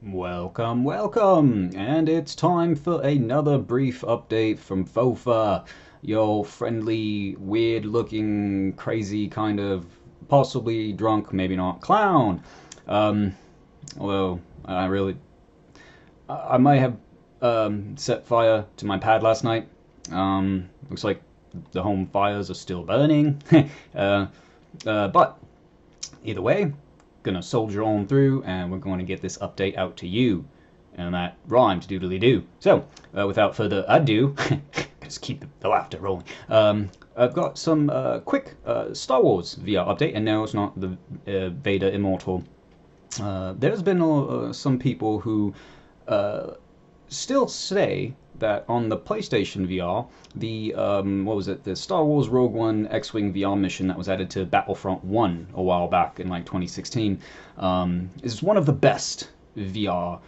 Welcome, welcome! And it's time for another brief update from FoFa, your friendly, weird-looking, crazy kind of, possibly drunk, maybe not, clown. Um, although, I might have set fire to my pad last night. Looks like the home fires are still burning. But either way, gonna soldier on through, and we're going to get this update out to you. And that rhymed doodly doo. So, without further ado, just keep the laughter rolling. I've got some quick Star Wars VR update, and no, it's not the Vader Immortal. There's been some people who still say that on the PlayStation VR, the what was it, the Star Wars Rogue One X-Wing VR mission that was added to Battlefront 1 a while back in like 2016 is one of the best VR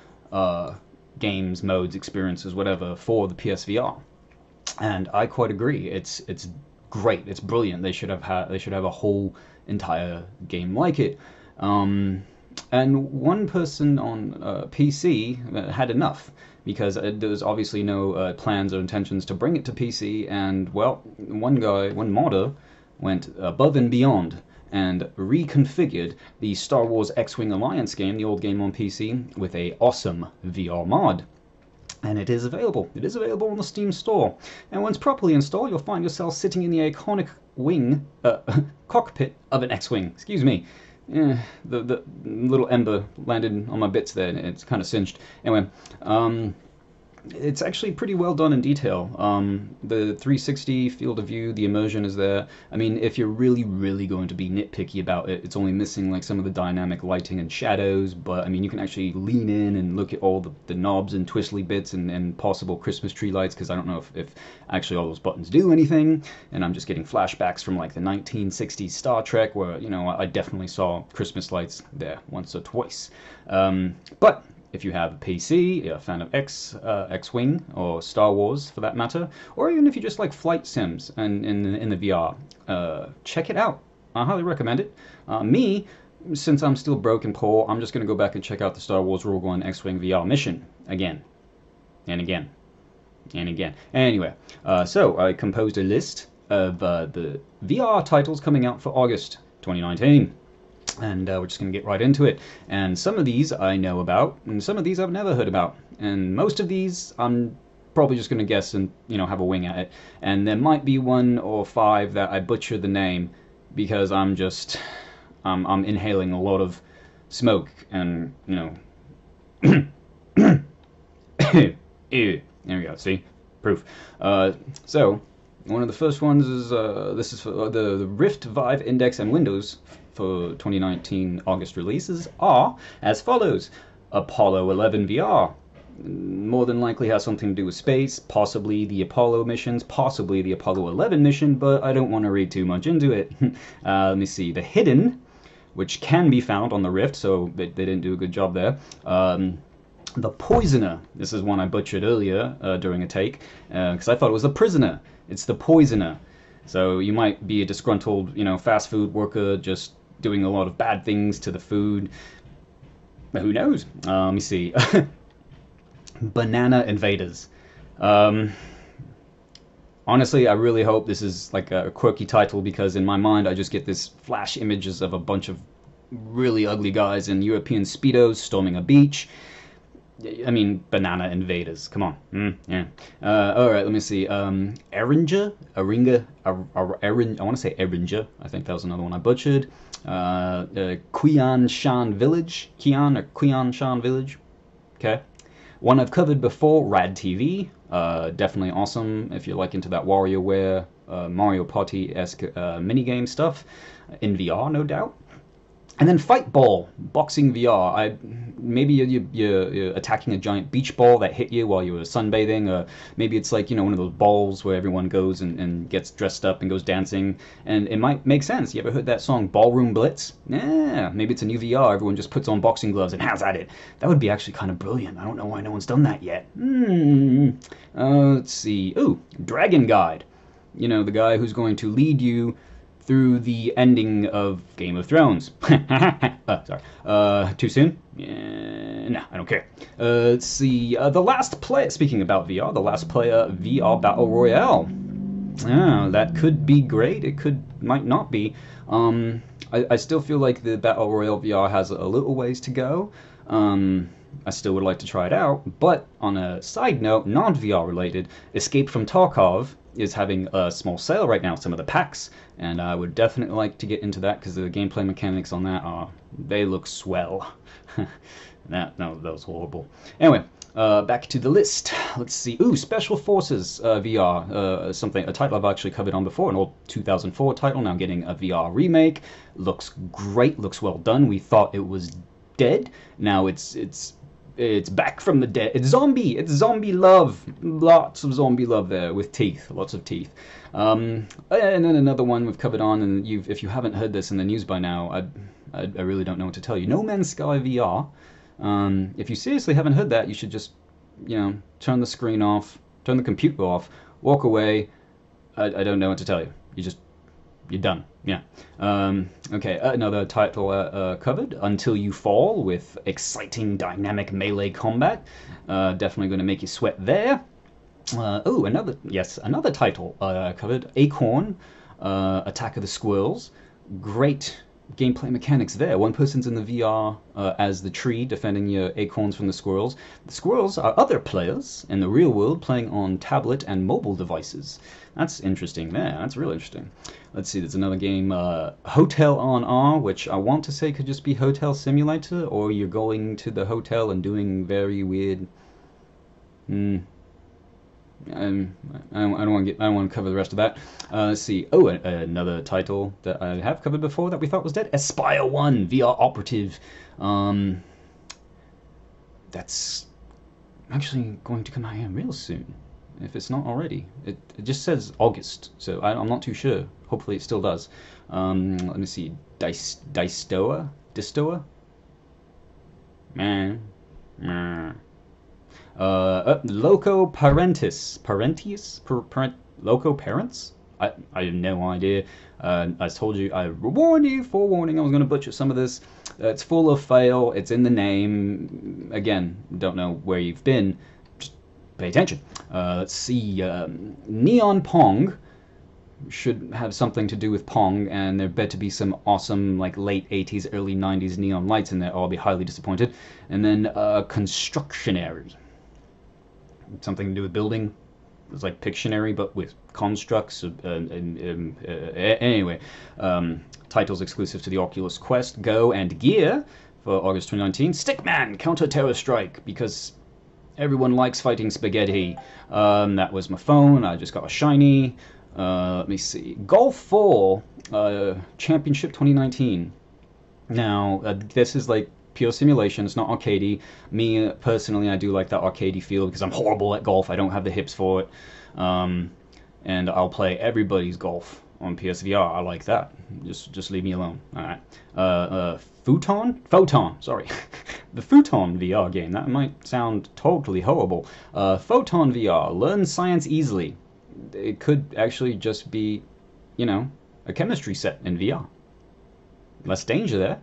games, modes, experiences, whatever, for the PSVR. And I quite agree. It's great. It's brilliant. They should have a whole entire game like it. And one person on PC had enough, because there was obviously no plans or intentions to bring it to PC, and well, one modder, went above and beyond and reconfigured the Star Wars X-Wing Alliance game, the old game on PC, with a awesome VR mod. And it is available. It is available on the Steam store. And once properly installed, you'll find yourself sitting in the iconic wing cockpit of an X-Wing. Excuse me. The little ember landed on my bits there, and it's kind of singed. Anyway, it's actually pretty well done in detail. The 360 field of view, the immersion is there. I mean, if you're really going to be nitpicky about it, it's only missing like some of the dynamic lighting and shadows, but I mean, you can actually lean in and look at all the knobs and twistly bits and possible Christmas tree lights, because I don't know if actually all those buttons do anything, and I'm just getting flashbacks from like the 1960s Star Trek, where, you know, I definitely saw Christmas lights there once or twice. But if you have a PC, you're a fan of X-Wing, or Star Wars for that matter, or even if you just like flight sims and in the VR, check it out. I highly recommend it. Since I'm still broke and poor, I'm just going to go back and check out the Star Wars Rogue One X-Wing VR mission again, and again, and again. Anyway, so I composed a list of the VR titles coming out for August 2019. And we're just going to get right into it. And some of these I know about, and some of these I've never heard about. And most of these I'm probably just going to guess and, you know, have a wing at it. And there might be 1 or 5 that I butcher the name, because I'm inhaling a lot of smoke and, you know. Ew. There we go, see? Proof. So, one of the first ones is, this is for the Rift, Vive, Index, and Windows for 2019 August releases are as follows. Apollo 11 VR. More than likely has something to do with space, possibly the Apollo missions, possibly the Apollo 11 mission, but I don't want to read too much into it. Let me see. The Hidden, which can be found on the Rift, so they didn't do a good job there. The Poisoner. This is one I butchered earlier during a take, because I thought it was the Prisoner. It's the Poisoner. So you might be a disgruntled, you know, fast food worker just doing a lot of bad things to the food. But who knows? Let me see. Banana Invaders. Honestly, I really hope this is like a quirky title, because in my mind I just get this flash images of a bunch of really ugly guys in European Speedos storming a beach. I mean, Banana Invaders. Come on. Yeah. All right. Let me see. Airranger. I want to say Airranger. I think that was another one I butchered. Quian-Shan Village. Quian-Shan Village. Okay. One I've covered before. RADtv. Definitely awesome if you're like into that WarioWare, Mario Party-esque minigame stuff in VR, no doubt. And then Fight Ball, Boxing VR. Maybe you're attacking a giant beach ball that hit you while you were sunbathing, or maybe it's like, you know, one of those balls where everyone goes and gets dressed up and goes dancing, and it might make sense. You ever heard that song Ballroom Blitz? Yeah, maybe it's a new VR. Everyone just puts on boxing gloves and has at it. That would be actually kind of brilliant. I don't know why no one's done that yet. Let's see. Ooh, Dragon Guide. You know, the guy who's going to lead you through the ending of Game of Thrones. Sorry. Too soon? No, I don't care. Let's see. The last player, speaking about VR, the last player VR Battle Royale. That could be great. It might not be. I still feel like the Battle Royale VR has a little ways to go. I still would like to try it out, but on a side note, non-VR related, Escape from Tarkov is having a small sale right now, some of the packs, and I would definitely like to get into that because the gameplay mechanics on that they look swell. No, that was horrible. Anyway, back to the list. Let's see. Special Forces VR, a title I've actually covered on before, an old 2004 title, now getting a VR remake. Looks great, looks well done. We thought it was dead. Now it's back from the dead. It's zombie love. Lots of zombie love there with teeth, lots of teeth. And then another one we've covered on, and if you haven't heard this in the news by now, I really don't know what to tell you. No Man's Sky VR. If you seriously haven't heard that, you should just, turn the screen off, turn the computer off, walk away. I don't know what to tell you. You're done. Yeah. Okay, another title covered, Until You Fall, with exciting dynamic melee combat. Definitely going to make you sweat there. Another title covered, Acorn, Attack of the Squirrels. Great gameplay mechanics there. One person's in the VR as the tree, defending your acorns from the squirrels. The squirrels are other players in the real world playing on tablet and mobile devices. That's interesting there. That's real interesting. Let's see, there's another game, Hotel on R, which I want to say could just be Hotel Simulator, or you're going to the hotel and doing very weird... I don't want to cover the rest of that. Let's see. Another title that I have covered before that we thought was dead. Aspire 1 VR Operative. That's actually going to come out here real soon, if it's not already. It just says August, so I'm not too sure. Hopefully it still does. Let me see. Distoa? Loco Parentis. Loco Parents? I have no idea. I told you, I warned you, forewarning, I was going to butcher some of this. It's full of fail. It's in the name. Again, don't know where you've been. Just pay attention. Let's see. Neon Pong should have something to do with Pong, and there better be some awesome, like, late 80s, early 90s neon lights in there, or I'll be highly disappointed. And then Constructionary. Something to do with building. It's like Pictionary, but with constructs. Anyway, titles exclusive to the Oculus Quest, Go, and Gear for August 2019. Stickman Counter-Terror Strike, because everyone likes fighting spaghetti. That was my phone. I just got a shiny. Let me see. Golf 4 Championship 2019. Now, this is like pure simulation. It's not arcadey. Me, personally, I do like that arcadey feel because I'm horrible at golf. I don't have the hips for it. And I'll play everybody's golf on PSVR. I like that. Just leave me alone. All right. Photon, sorry. The Photon VR game. That might sound totally horrible. Photon VR. Learn science easily. It could actually just be, a chemistry set in VR. Less danger there.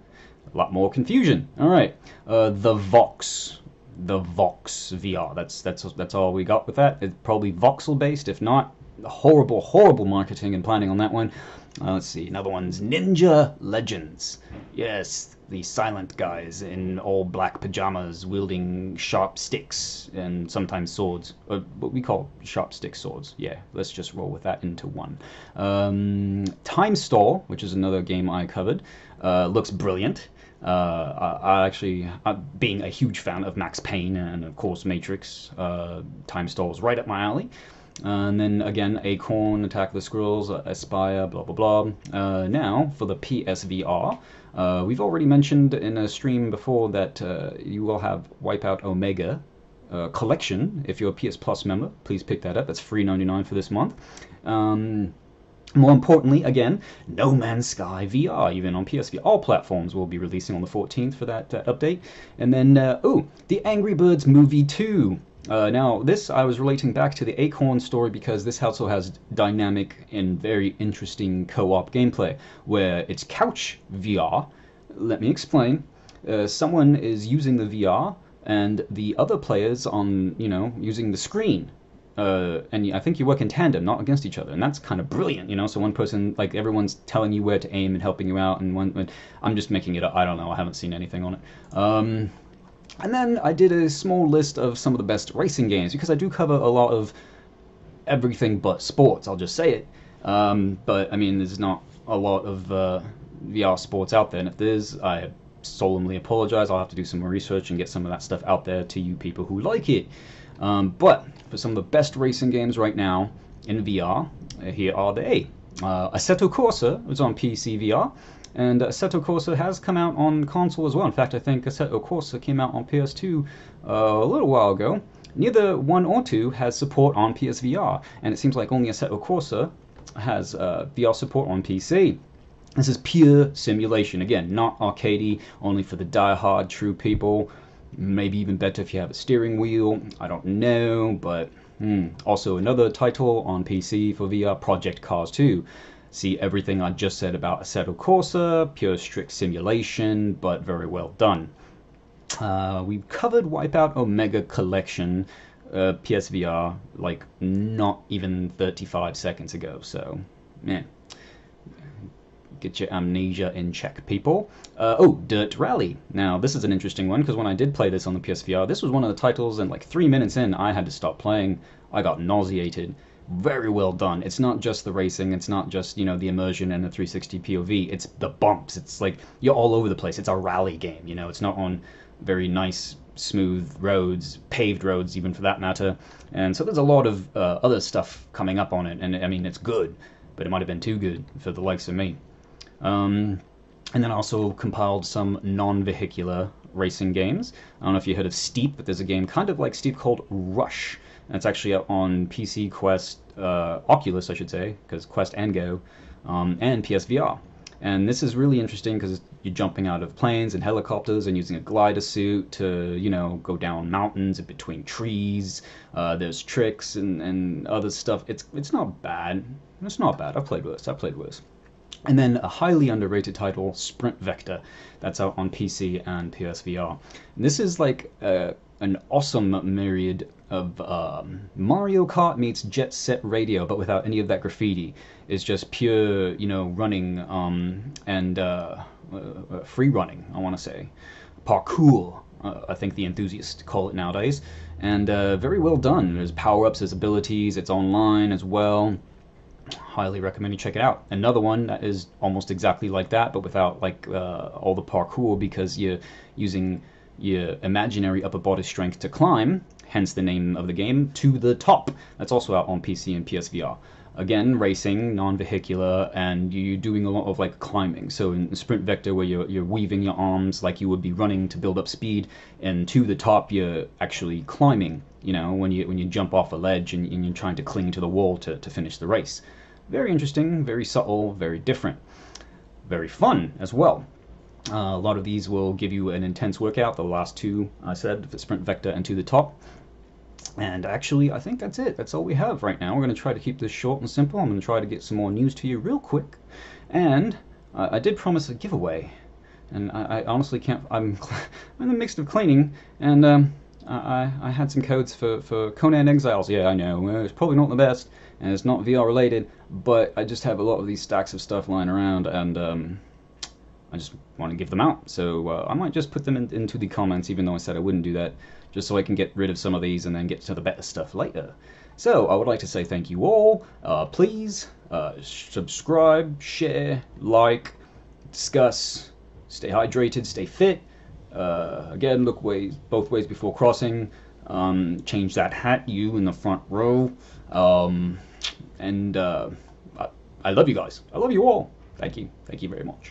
A lot more confusion. All right. The Vox VR. That's all we got with that. It's probably voxel based. If not, horrible marketing and planning on that one. Let's see. Another one's Ninja Legends. Yes, the silent guys in all black pajamas wielding sharp sticks and sometimes swords. What we call sharp stick swords. Yeah, let's just roll with that into one. Time Store, which is another game I covered, looks brilliant. I actually, being a huge fan of Max Payne and of course Matrix, Time Store was right up my alley. And then again, Acorn, Attack of the Squirrels, Aspire, blah blah blah. Now for the PSVR, we've already mentioned in a stream before that you will have Wipeout Omega collection. If you're a PS Plus member, please pick that up. That's $3.99 for this month. More importantly, again, No Man's Sky VR, even on PSVR. All platforms will be releasing on the 14th for that update. And then, The Angry Birds Movie 2. Now, this I was relating back to the Acorn story because this also has dynamic and very interesting co-op gameplay, where it's couch VR. Let me explain. Someone is using the VR, and the other players on, using the screen. And I think you work in tandem, not against each other, and that's kind of brilliant, So one person, like everyone's telling you where to aim and helping you out, and I'm just making it up. I don't know. I haven't seen anything on it. And then I did a small list of some of the best racing games because I do cover a lot of everything but sports. I'll just say it. But I mean, there's not a lot of VR sports out there, and if there is, I solemnly apologize. I'll have to do some more research and get some of that stuff out there to you people who like it. But for some of the best racing games right now in VR, here are they. Assetto Corsa was on PC VR, and Assetto Corsa has come out on console as well. In fact, I think Assetto Corsa came out on PS2 a little while ago. Neither 1 or 2 has support on PSVR, and it seems like only Assetto Corsa has VR support on PC. This is pure simulation. Again, not arcadey, only for the die-hard true people. Maybe even better if you have a steering wheel. I don't know, but also another title on PC for VR, Project Cars 2. See everything I just said about Assetto Corsa, pure strict simulation, but very well done. We've covered Wipeout Omega Collection, PSVR, like not even 35 seconds ago, so yeah. Get your amnesia in check, people. Dirt Rally. Now, this is an interesting one, because when I did play this on the PSVR, this was one of the titles, and like 3 minutes in, I had to stop playing. I got nauseated. Very well done. It's not just the racing, it's not just, the immersion and the 360 POV, it's the bumps. It's like, you're all over the place. It's a rally game, It's not on very nice, smooth roads, paved roads, even for that matter. And so there's a lot of other stuff coming up on it, and I mean, it's good, but it might have been too good for the likes of me. And then I also compiled some non-vehicular racing games. I don't know if you heard of Steep, but there's a game kind of like Steep called Rush. And it's actually out on PC, Quest, Oculus, I should say, because Quest and Go, and PSVR. And this is really interesting because you're jumping out of planes and helicopters and using a glider suit to, go down mountains and between trees. There's tricks and other stuff. It's not bad. It's not bad. I've played worse. And then a highly underrated title, Sprint Vector, that's out on PC and PSVR. And this is like an awesome myriad of Mario Kart meets Jet Set Radio, but without any of that graffiti. It's just pure, running and free running, I want to say. Parkour, I think the enthusiasts call it nowadays. And very well done. There's power-ups, there's abilities, it's online as well. Highly recommend you check it out. Another one that is almost exactly like that, but without like all the parkour, because you're using your imaginary upper body strength to climb, hence the name of the game, To the Top. That's also out on PC and PSVR. Again, racing, non-vehicular, and you're doing a lot of like climbing. So in Sprint Vector, where you're weaving your arms like you would be running to build up speed, and To the Top, you're actually climbing. When you jump off a ledge and you're trying to cling to the wall to finish the race. Very interesting, very subtle, very different, very fun as well. A lot of these will give you an intense workout. The last two I said, Sprint Vector and To the Top. And actually, I think that's it. That's all we have right now. We're going to try to keep this short and simple. I'm going to try to get some more news to you real quick. And I did promise a giveaway. And I honestly can't... I'm in the midst of cleaning. And I had some codes for Conan Exiles. Yeah, I know. It's probably not the best. And it's not VR related. But I just have a lot of these stacks of stuff lying around. And I just want to give them out. So I might just put them into the comments, even though I said I wouldn't do that, just so I can get rid of some of these and then get to the better stuff later. So I would like to say thank you all. Please subscribe, share, like, discuss, stay hydrated, stay fit. Again, look both ways before crossing. Change that hat, you in the front row. I love you guys. I love you all. Thank you. Thank you very much.